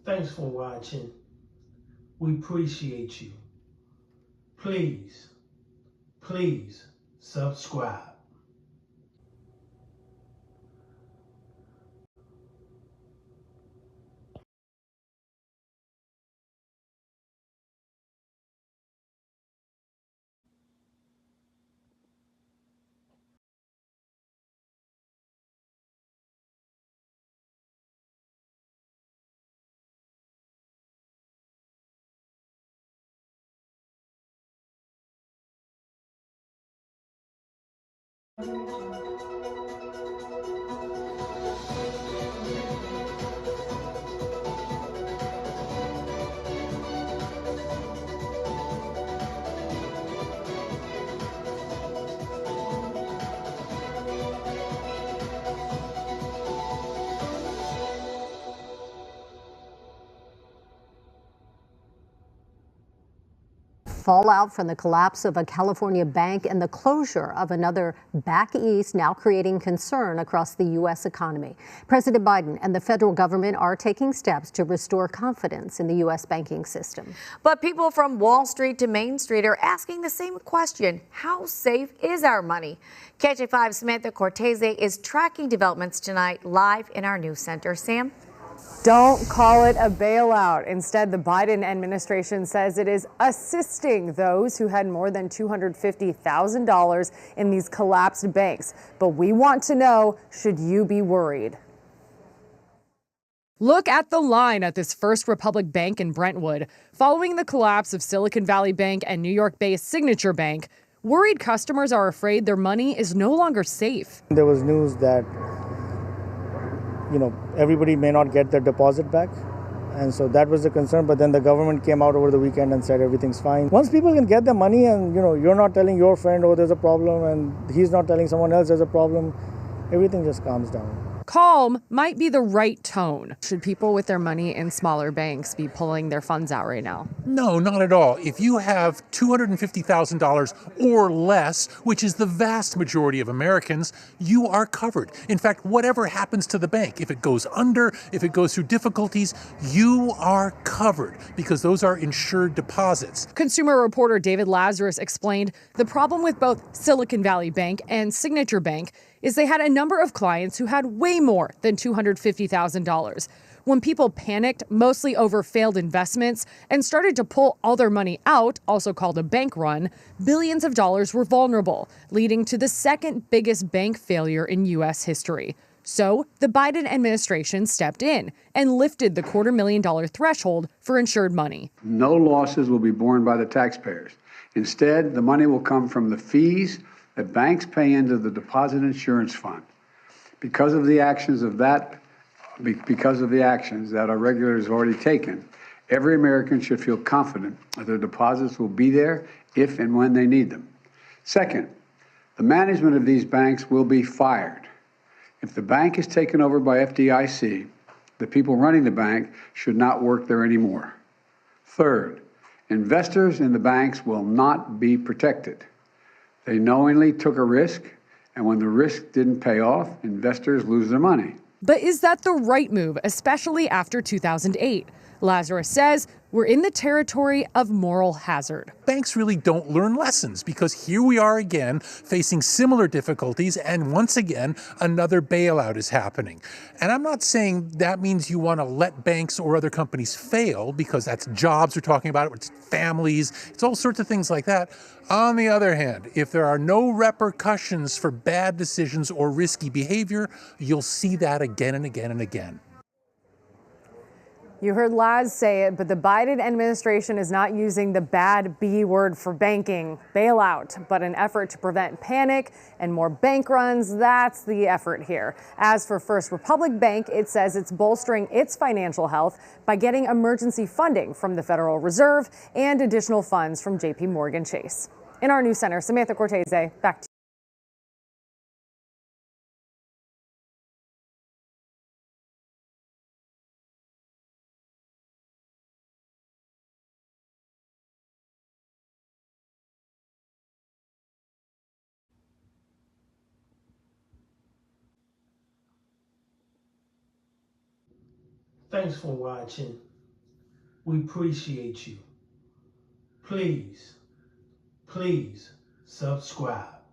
Thanks for watching. We appreciate you. Please, please subscribe. Fallout from the collapse of a California bank and the closure of another back east now creating concern across the U.S. economy. President Biden and the federal government are taking steps to restore confidence in the U.S. banking system. But people from Wall Street to Main Street are asking the same question. How safe is our money? KJ5's Samantha Cortese is tracking developments tonight live in our news center. Sam? Don't call it a bailout. Instead, the Biden administration says it is assisting those who had more than $250,000 in these collapsed banks. But we want to know, should you be worried? Look at the line at this First Republic Bank in Brentwood. Following the collapse of Silicon Valley Bank and New York-based Signature Bank, worried customers are afraid their money is no longer safe. There was news that everybody may not get their deposit back. And so that was the concern. But then the government came out over the weekend and said everything's fine. Once people can get their money and, you're not telling your friend, oh, there's a problem, and he's not telling someone else there's a problem, everything just calms down. Calm might be the right tone. Should people with their money in smaller banks be pulling their funds out right now? No, not at all. If you have $250,000 or less, which is the vast majority of Americans, you are covered. In fact, whatever happens to the bank, if it goes under, if it goes through difficulties, you are covered because those are insured deposits. Consumer reporter David Lazarus explained the problem with both Silicon Valley Bank and Signature Bank is they had a number of clients who had way more than $250,000. When people panicked, mostly over failed investments, and started to pull all their money out, also called a bank run, billions of dollars were vulnerable, leading to the second biggest bank failure in U.S. history. So the Biden administration stepped in and lifted the $250,000 threshold for insured money. No losses will be borne by the taxpayers. Instead, the money will come from the fees that banks pay into the Deposit Insurance Fund. Because of the actions that our regulators have already taken, every American should feel confident that their deposits will be there if and when they need them. Second, the management of these banks will be fired. If the bank is taken over by FDIC, the people running the bank should not work there anymore. Third, investors in the banks will not be protected. They knowingly took a risk, and when the risk didn't pay off, investors lose their money. But is that the right move, especially after 2008? Lazarus says we're in the territory of moral hazard. Banks really don't learn lessons because here we are again facing similar difficulties, and once again, another bailout is happening. And I'm not saying that means you want to let banks or other companies fail, because that's jobs we're talking about, it's families, it's all sorts of things like that. On the other hand, if there are no repercussions for bad decisions or risky behavior, you'll see that again and again and again. You heard Laz say it, but the Biden administration is not using the bad B word for banking, bailout, but an effort to prevent panic and more bank runs. That's the effort here. As for First Republic Bank, it says it's bolstering its financial health by getting emergency funding from the Federal Reserve and additional funds from JP Morgan Chase. In our news center, Samantha Cortese, back to you. Thanks for watching. We appreciate you. Please, please subscribe.